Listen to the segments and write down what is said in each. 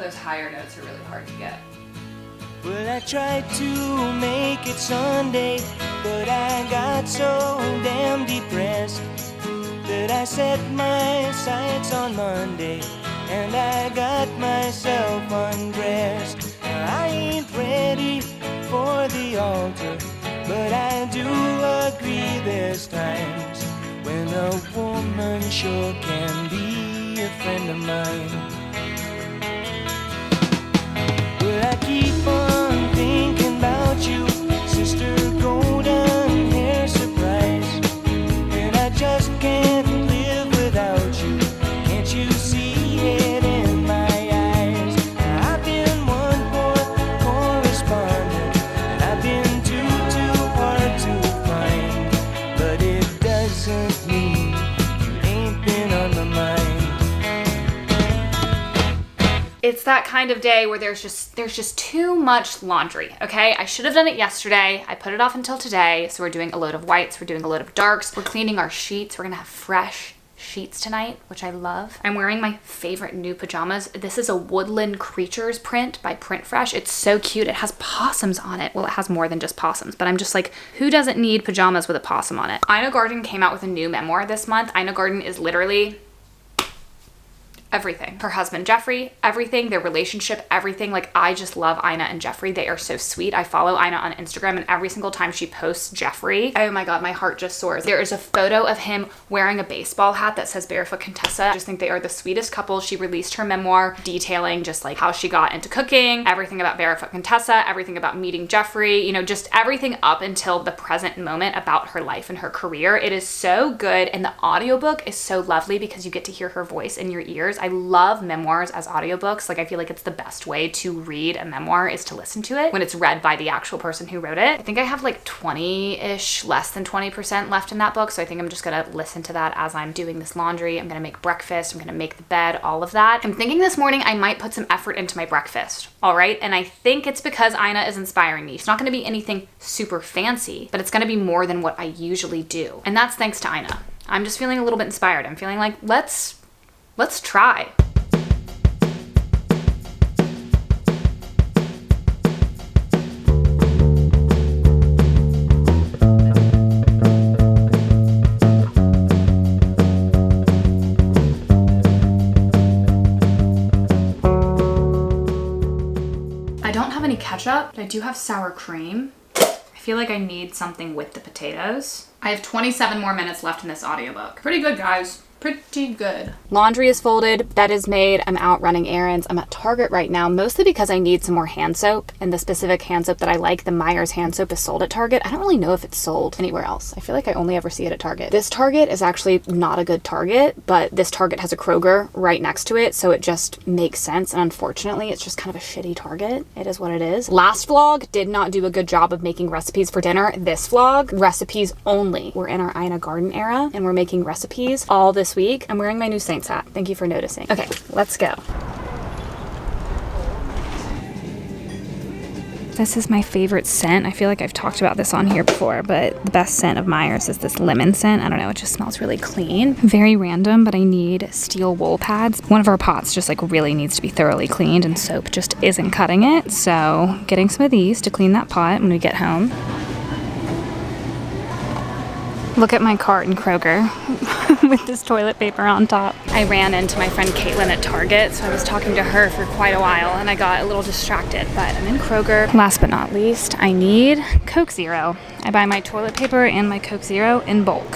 those higher notes are really hard to get. Well, I tried to make it Sunday, but I got so damn depressed that I set my sights on Monday, and I got myself undressed. I ain't ready for the altar, but I do agree there's times when a woman sure can be a friend of mine. Well, I keep on thinking about you, sister golden hair surprise, and I just can't live without you. Can't you see it in my eyes? I've been one poor correspondent, and I've been too hard to find, but it doesn't mean you ain't been on my mind. It's that kind of day where there's just too much laundry, okay? I should have done it yesterday. I put it off until today. So we're doing a load of whites, we're doing a load of darks, we're cleaning our sheets. We're gonna have fresh sheets tonight, which I love. I'm wearing my favorite new pajamas. This is a Woodland Creatures print by Print Fresh. It's so cute. It has possums on it. Well, it has more than just possums, but I'm just like, who doesn't need pajamas with a possum on it? Ina Garten came out with a new memoir this month. Ina Garten is literally everything. Her husband Jeffrey, everything, their relationship, everything. Like, I just love Ina and Jeffrey. They are so sweet. I follow Ina on Instagram, and every single time she posts Jeffrey, oh my god, my heart just soars. There is a photo of him wearing a baseball hat that says Barefoot Contessa. I just think they are the sweetest couple. She released her memoir detailing just like how she got into cooking, everything about Barefoot Contessa, everything about meeting Jeffrey, you know, just everything up until the present moment about her life and her career. It is so good, and the audiobook is so lovely because you get to hear her voice in your ears. I love memoirs as audiobooks. Like, I feel like it's the best way to read a memoir is to listen to it when it's read by the actual person who wrote it. I think I have like 20-ish, less than 20% left in that book. So I think I'm just gonna listen to that as I'm doing this laundry. I'm gonna make breakfast. I'm gonna make the bed, all of that. I'm thinking this morning I might put some effort into my breakfast. All right. And I think it's because Ina is inspiring me. It's not gonna be anything super fancy, but it's gonna be more than what I usually do. And that's thanks to Ina. I'm just feeling a little bit inspired. I'm feeling like, let's try. I don't have any ketchup, but I do have sour cream. I feel like I need something with the potatoes. I have 27 more minutes left in this audiobook. Pretty good, guys. Pretty good. Laundry is folded, bed is made, I'm out running errands. I'm at Target right now, mostly because I need some more hand soap, and the specific hand soap that I like, the Meyer's hand soap, is sold at Target. I don't really know if it's sold anywhere else. I feel like I only ever see it at Target. This Target is actually not a good Target, but this Target has a Kroger right next to it, so it just makes sense, and unfortunately, it's just kind of a shitty Target. It is what it is. Last vlog did not do a good job of making recipes for dinner. This vlog, recipes only. We're in our Ina Garten era, and we're making recipes all this week. I'm wearing my new Saints hat. Thank you for noticing. Okay, let's go. This is my favorite scent. I feel like I've talked about this on here before, but the best scent of Meyer's is this lemon scent. I don't know, it just smells really clean. Very random, but I need steel wool pads. One of our pots just like really needs to be thoroughly cleaned, and soap just isn't cutting it. So getting some of these to clean that pot when we get home. Look at my cart in Kroger with this toilet paper on top. I ran into my friend Caitlin at Target, so I was talking to her for quite a while and I got a little distracted, but I'm in Kroger. Last but not least, I need Coke Zero. I buy my toilet paper and my Coke Zero in bulk.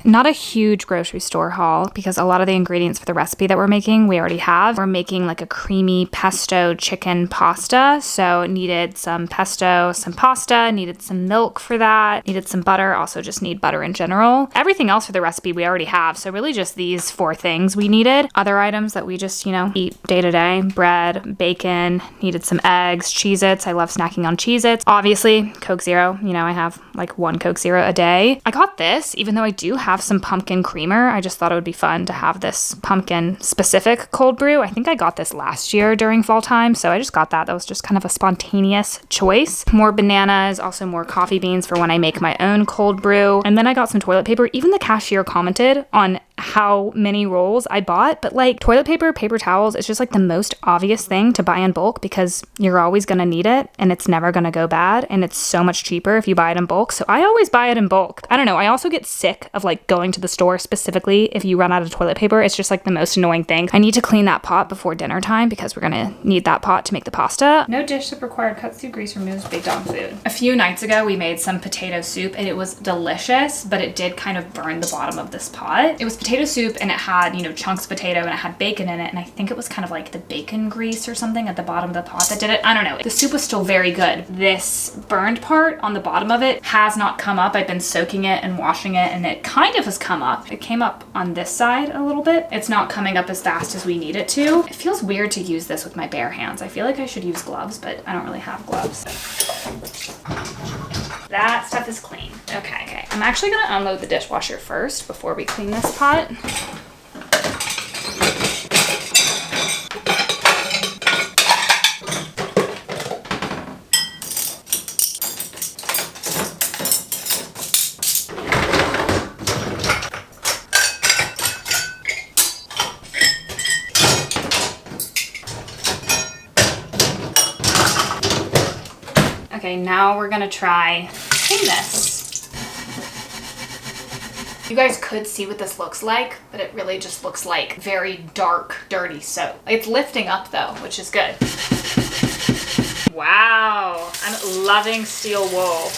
Not a huge grocery store haul because a lot of the ingredients for the recipe that we're making, we already have. We're making like a creamy pesto chicken pasta. So needed some pesto, some pasta, needed some milk for that, needed some butter, also just need butter in general. Everything else for the recipe we already have. So really just these 4 things we needed. Other items that we just, you know, eat day to day, bread, bacon, needed some eggs, Cheez-Its. I love snacking on Cheez-Its. Obviously, Coke Zero. You know, I have like 1 Coke Zero a day. I got this, even though I do have some pumpkin creamer. I just thought it would be fun to have this pumpkin specific cold brew. I think I got this last year during fall time, so I just got that. That was just kind of a spontaneous choice. More bananas, also more coffee beans for when I make my own cold brew. And then I got some toilet paper. Even the cashier commented on how many rolls I bought, but like toilet paper, paper towels, it's just like the most obvious thing to buy in bulk because you're always gonna need it and it's never gonna go bad, and it's so much cheaper if you buy it in bulk. So I always buy it in bulk. I don't know, I also get sick of like going to the store specifically if you run out of toilet paper. It's just like the most annoying thing. I need to clean that pot before dinner time because we're gonna need that pot to make the pasta. No dish soap required, cuts through grease, removes big dog food. A few nights ago we made some potato soup and it was delicious, but it did kind of burn the bottom of this pot. It was potato soup and it had, you know, chunks of potato and it had bacon in it, and I think it was kind of like the bacon grease or something at the bottom of the pot that did it. I don't know. The soup was still very good. This burned part on the bottom of it has not come up. I've been soaking it and washing it and it kind of has come up. It came up on this side a little bit. It's not coming up as fast as we need it to. It feels weird to use this with my bare hands. I feel like I should use gloves, but I don't really have gloves. That stuff is clean. Okay. I'm actually gonna unload the dishwasher first before we clean this pot. Okay, now we're gonna try clean this. You guys could see what this looks like, but it really just looks like very dark, dirty soap. It's lifting up though, which is good. Wow, I'm loving steel wool.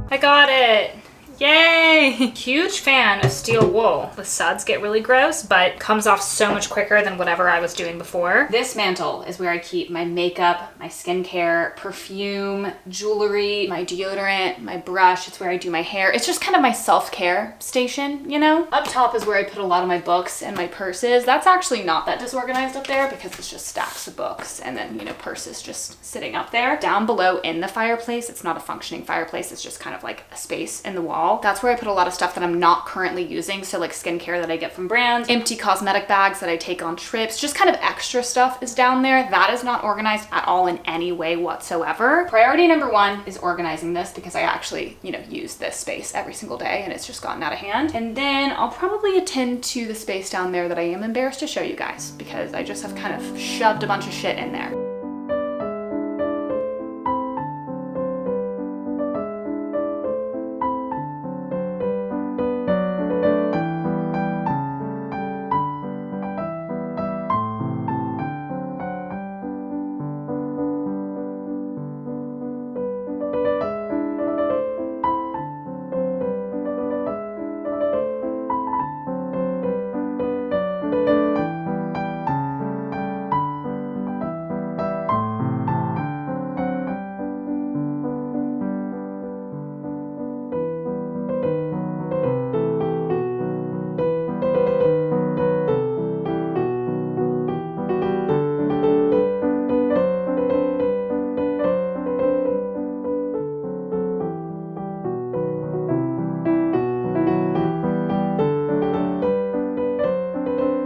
I got it. Yay! Huge fan of steel wool. The suds get really gross, but comes off so much quicker than whatever I was doing before. This mantle is where I keep my makeup, my skincare, perfume, jewelry, my deodorant, my brush. It's where I do my hair. It's just kind of my self-care station, you know? Up top is where I put a lot of my books and my purses. That's actually not that disorganized up there because it's just stacks of books and then, you know, purses just sitting up there. Down below in the fireplace, it's not a functioning fireplace. It's just kind of like a space in the wall. That's where I put a lot of stuff that I'm not currently using. So like skincare that I get from brands, empty cosmetic bags that I take on trips, just kind of extra stuff is down there. That is not organized at all in any way whatsoever. Priority number 1 is organizing this because I actually, you know, use this space every single day and it's just gotten out of hand. And then I'll probably attend to the space down there that I am embarrassed to show you guys because I just have kind of shoved a bunch of shit in there.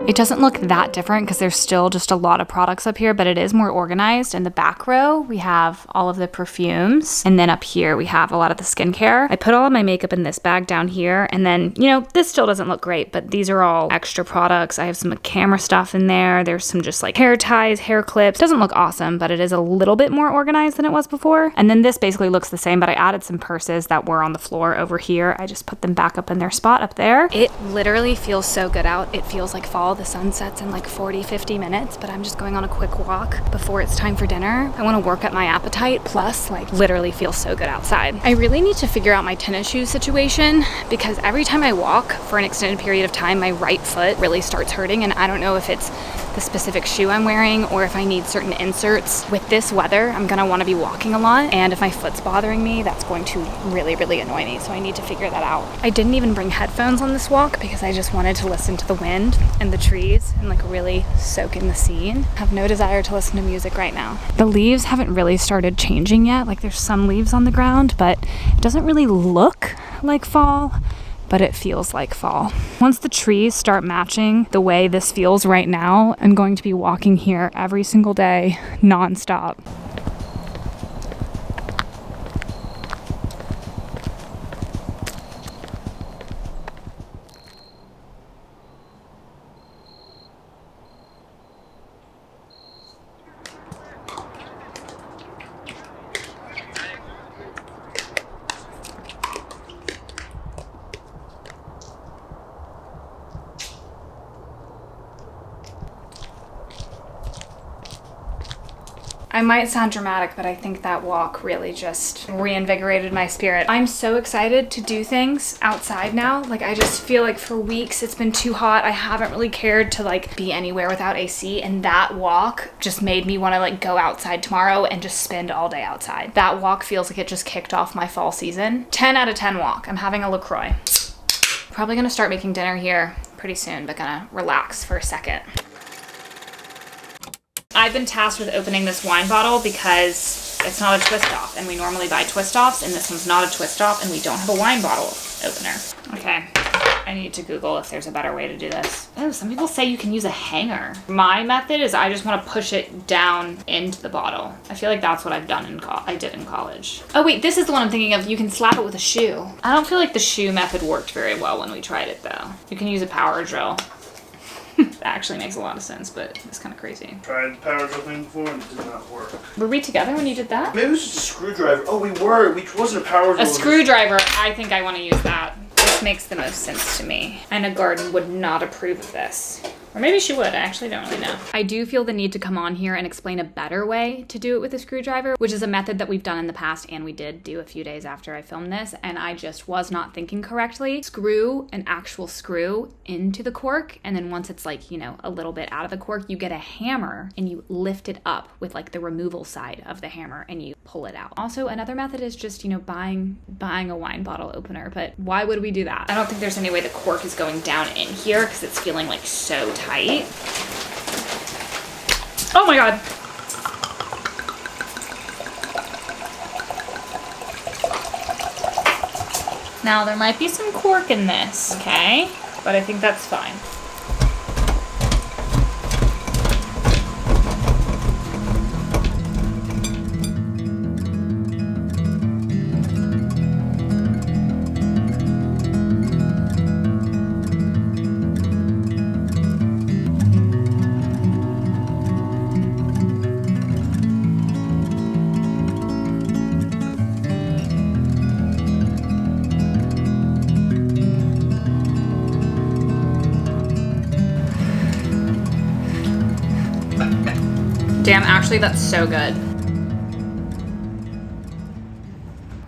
It doesn't look that different because there's still just a lot of products up here, but it is more organized. In the back row, we have all of the perfumes. And then up here, we have a lot of the skincare. I put all of my makeup in this bag down here. And then, you know, this still doesn't look great, but these are all extra products. I have some camera stuff in there. There's some just like hair ties, hair clips. Doesn't look awesome, but it is a little bit more organized than it was before. And then this basically looks the same, but I added some purses that were on the floor over here. I just put them back up in their spot up there. It literally feels so good out. It feels like fall. while. The sun sets in like 40, 50 minutes, but I'm just going on a quick walk before it's time for dinner. I want to work up my appetite, plus like literally feel so good outside. I really need to figure out my tennis shoe situation because every time I walk for an extended period of time, my right foot really starts hurting, and I don't know if it's the specific shoe I'm wearing or if I need certain inserts. With this weather, I'm gonna want to be walking a lot, and if my foot's bothering me, that's going to really, really annoy me, so I need to figure that out. I didn't even bring headphones on this walk because I just wanted to listen to the wind and the trees and like really soak in the scene. I have no desire to listen to music right now. The leaves haven't really started changing yet. Like there's some leaves on the ground, but it doesn't really look like fall, but it feels like fall. Once the trees start matching the way this feels right now, I'm going to be walking here every single day, nonstop. I might sound dramatic, but I think that walk really just reinvigorated my spirit. I'm so excited to do things outside now. Like I just feel like for weeks it's been too hot. I haven't really cared to like be anywhere without AC, and that walk just made me want to like go outside tomorrow and just spend all day outside. That walk feels like it just kicked off my fall season. 10 out of 10 walk. I'm having a LaCroix. Probably gonna start making dinner here pretty soon, but gonna relax for a second. I've been tasked with opening this wine bottle because it's not a twist off, and we normally buy twist offs, and this one's not a twist off, and we don't have a wine bottle opener. Okay, I need to Google if there's a better way to do this. Oh, some people say you can use a hanger. My method is I just want to push it down into the bottle. I feel like that's what I've done I did in college. Oh wait, this is the one I'm thinking of. You can slap it with a shoe. I don't feel like the shoe method worked very well when we tried it though. You can use a power drill. That actually makes a lot of sense, but it's kind of crazy. Tried the power drill thing before and it did not work. Were we together when you did that? Maybe it was just a screwdriver. Oh, we were. Which wasn't a power drill. A screwdriver. I think I want to use that. This makes the most sense to me. And a garden would not approve of this. Or maybe she would, I actually don't really know. I do feel the need to come on here and explain a better way to do it with a screwdriver, which is a method that we've done in the past and we did do a few days after I filmed this, and I just was not thinking correctly. Screw an actual screw into the cork, and then once it's like, you know, a little bit out of the cork, you get a hammer and you lift it up with like the removal side of the hammer and you pull it out. Also, another method is just, you know, buying a wine bottle opener, but why would we do that? I don't think there's any way the cork is going down in here because it's feeling like so tight. Oh my god. Now there might be some cork in this, okay? But I think that's fine. Damn, actually that's so good.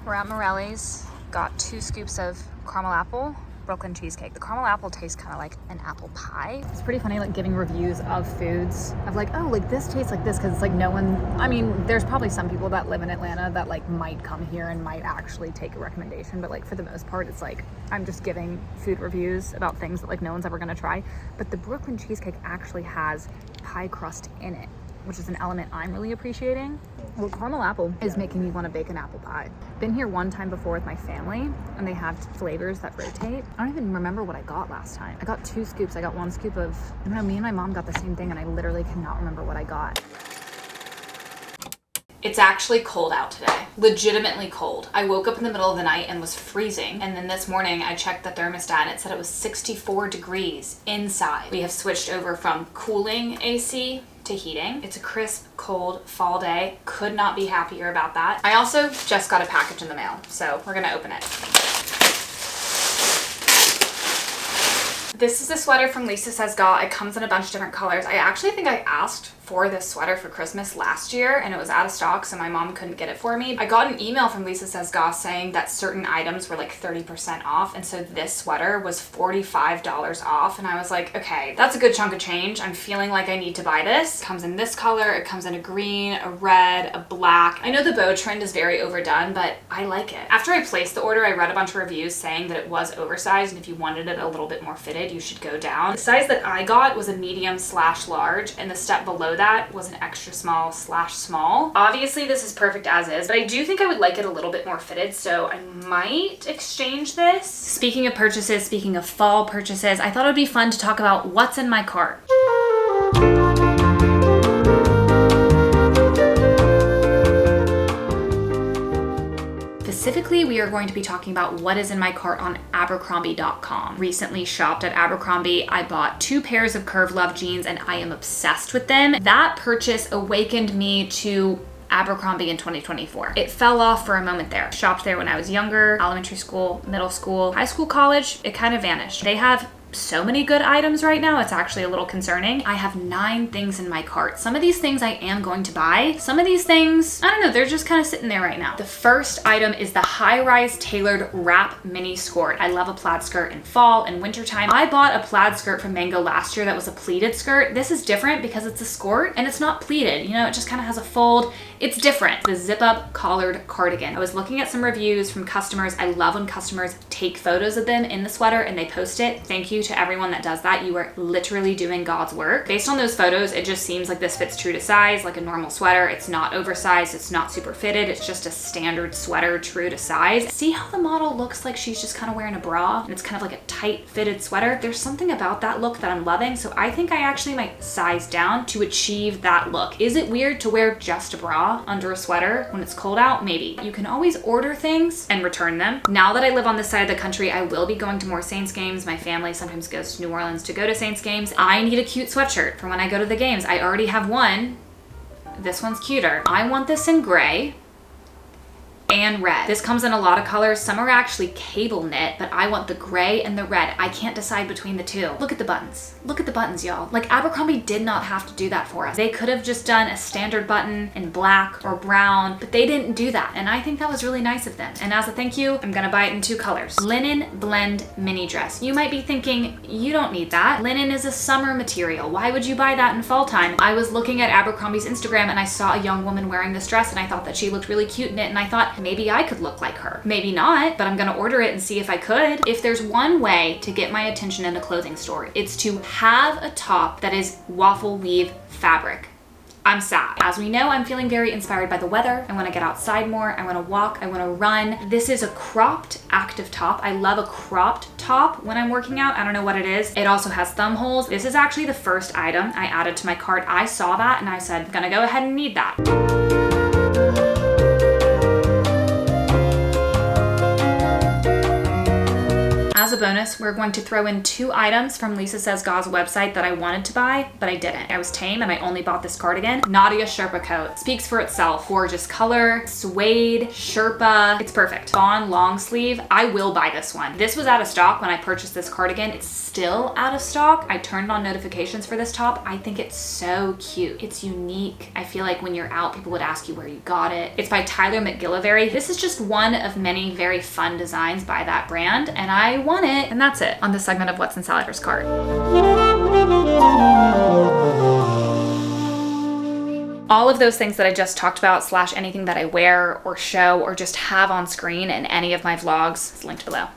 We're at Morelli's, got 2 scoops of caramel apple, Brooklyn cheesecake. The caramel apple tastes kind of like an apple pie. It's pretty funny like giving reviews of foods of like, oh, like this tastes like this, because it's like no one, I mean, there's probably some people that live in Atlanta that like might come here and might actually take a recommendation, but like for the most part, it's like I'm just giving food reviews about things that like no one's ever gonna try. But the Brooklyn cheesecake actually has pie crust in it, which is an element I'm really appreciating. Well, caramel apple is making me want to bake an apple pie. Been here one time before with my family, and they have flavors that rotate. I don't even remember what I got last time. I got 2 scoops. I got 1 scoop of, I don't know, me and my mom got the same thing, and I literally cannot remember what I got. It's actually cold out today. Legitimately cold. I woke up in the middle of the night and was freezing. And then this morning I checked the thermostat and it said it was 64 degrees inside. We have switched over from cooling AC to heating. It's a crisp, cold fall day. Could not be happier about that. I also just got a package in the mail, so we're gonna open it. This is the sweater from Lisa Says Ga. It comes in a bunch of different colors. I actually think I asked for this sweater for Christmas last year and it was out of stock, so my mom couldn't get it for me. I got an email from Lisa Says Ga saying that certain items were like 30% off, and so this sweater was $45 off, and I was like, okay, that's a good chunk of change. I'm feeling like I need to buy this. It comes in this color, it comes in a green, a red, a black. I know the bow trend is very overdone, but I like it. After I placed the order, I read a bunch of reviews saying that it was oversized, and if you wanted it a little bit more fitted, you should go down. The size that I got was a medium/large, and the step below that was an extra small/small. Obviously this is perfect as is, but I do think I would like it a little bit more fitted, so I might exchange this. Speaking of purchases, speaking of fall purchases, I thought it would be fun to talk about what's in my cart. Specifically, we are going to be talking about what is in my cart on abercrombie.com. Recently shopped at Abercrombie. I bought 2 pairs of Curve Love jeans and I am obsessed with them. That purchase awakened me to Abercrombie in 2024. It fell off for a moment there. Shopped there when I was younger, elementary school, middle school, high school, college. It kind of vanished. They have so many good items right now, it's actually a little concerning. I have 9 things in my cart. Some of these things I am going to buy. Some of these things, I don't know, they're just kind of sitting there right now. The first item is the high-rise tailored wrap mini skirt. I love a plaid skirt in fall and wintertime. I bought a plaid skirt from Mango last year that was a pleated skirt. This is different because it's a skirt and it's not pleated. You know, it just kind of has a fold. It's different. The zip-up collared cardigan. I was looking at some reviews from customers. I love when customers take photos of them in the sweater and they post it. Thank you to everyone that does that. You are literally doing God's work. Based on those photos, it just seems like this fits true to size, like a normal sweater. It's not oversized, it's not super fitted, it's just a standard sweater true to size. See how the model looks like she's just kind of wearing a bra and it's kind of like a tight fitted sweater? There's something about that look that I'm loving, so I think I actually might size down to achieve that look. Is it weird to wear just a bra under a sweater when it's cold out? Maybe. You can always order things and return them. Now that I live on this side of the country, I will be going to more Saints games. My family sometimes goes to New Orleans to go to Saints games. I need a cute sweatshirt for when I go to the games. I already have one. This one's cuter. I want this in gray and red. This comes in a lot of colors. Some are actually cable knit, but I want the gray and the red. I can't decide between the two. Look at the buttons. Look at the buttons, y'all. Like, Abercrombie did not have to do that for us. They could have just done a standard button in black or brown, but they didn't do that. And I think that was really nice of them. And as a thank you, I'm gonna buy it in 2 colors. Linen blend mini dress. You might be thinking, you don't need that. Linen is a summer material. Why would you buy that in fall time? I was looking at Abercrombie's Instagram and I saw a young woman wearing this dress and I thought that she looked really cute in it, and I thought, maybe I could look like her. Maybe not, but I'm gonna order it and see if I could. If there's one way to get my attention in a clothing store, it's to have a top that is waffle weave fabric. I'm sad. As we know, I'm feeling very inspired by the weather. I wanna get outside more. I wanna walk, I wanna run. This is a cropped active top. I love a cropped top when I'm working out. I don't know what it is. It also has thumb holes. This is actually the first item I added to my cart. I saw that and I said, I'm gonna go ahead and need that. As a bonus, we're going to throw in 2 items from Lisa Says Ga's website that I wanted to buy, but I didn't. I was tame and I only bought this cardigan. Nadia Sherpa coat. Speaks for itself. Gorgeous color, suede, Sherpa. It's perfect. Fawn long sleeve. I will buy this one. This was out of stock when I purchased this cardigan. It's still out of stock. I turned on notifications for this top. I think it's so cute. It's unique. I feel like when you're out, people would ask you where you got it. It's by Tyler McGillivray. This is just one of many very fun designs by that brand, and I want it. And that's it on this segment of What's in Salader's Cart. All of those things that I just talked about / anything that I wear or show or just have on screen in any of my vlogs is linked below.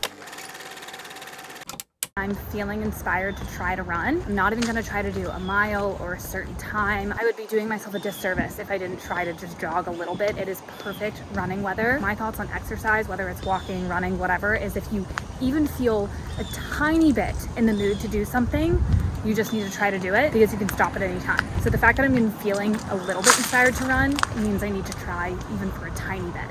I'm feeling inspired to try to run. I'm not even gonna try to do a mile or a certain time. I would be doing myself a disservice if I didn't try to just jog a little bit. It is perfect running weather. My thoughts on exercise, whether it's walking, running, whatever, is if you even feel a tiny bit in the mood to do something, you just need to try to do it because you can stop at any time. So the fact that I'm even feeling a little bit inspired to run means I need to try even for a tiny bit.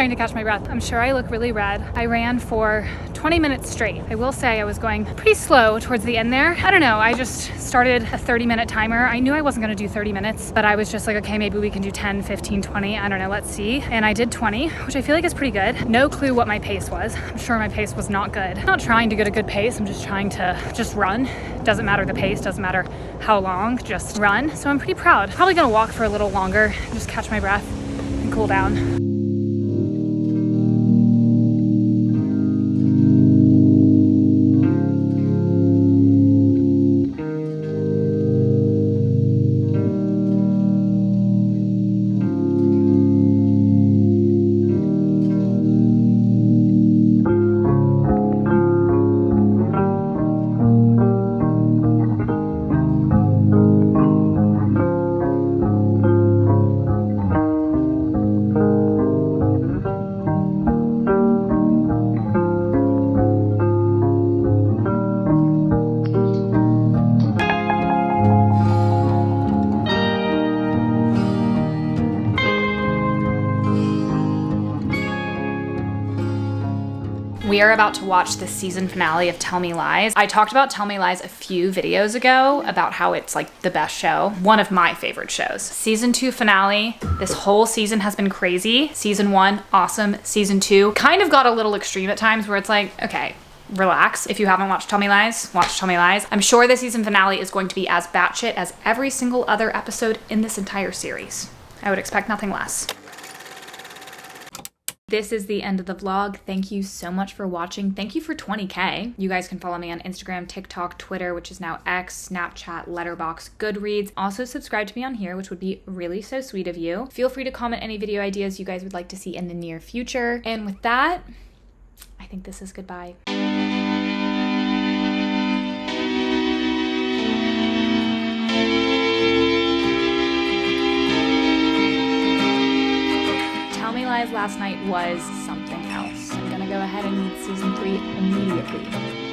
trying to catch my breath. I'm sure I look really red. I ran for 20 minutes straight. I will say I was going pretty slow towards the end there. I don't know, I just started a 30-minute timer. I knew I wasn't gonna do 30 minutes, but I was just like, okay, maybe we can do 10, 15, 20. I don't know, let's see. And I did 20, which I feel like is pretty good. No clue what my pace was. I'm sure my pace was not good. I'm not trying to get a good pace. I'm just trying to just run. Doesn't matter the pace, doesn't matter how long, just run. So I'm pretty proud. Probably gonna walk for a little longer, just catch my breath and cool down. We are about to watch the season finale of Tell Me Lies. I talked about Tell Me Lies a few videos ago about how it's like the best show, one of my favorite shows. Season 2 finale. This whole season has been crazy. Season 1, awesome. Season 2 kind of got a little extreme at times where it's like, okay, relax. If you haven't watched Tell Me Lies, watch Tell Me Lies. I'm sure the season finale is going to be as batshit as every single other episode in this entire series. I would expect nothing less. This is the end of the vlog. Thank you so much for watching. Thank you for 20K. You guys can follow me on Instagram, TikTok, Twitter, which is now X, Snapchat, Letterboxd, Goodreads. Also subscribe to me on here, which would be really so sweet of you. Feel free to comment any video ideas you guys would like to see in the near future. And with that, I think this is goodbye. Tell Me Lies last night was something else. I'm gonna go ahead and read season 3 immediately.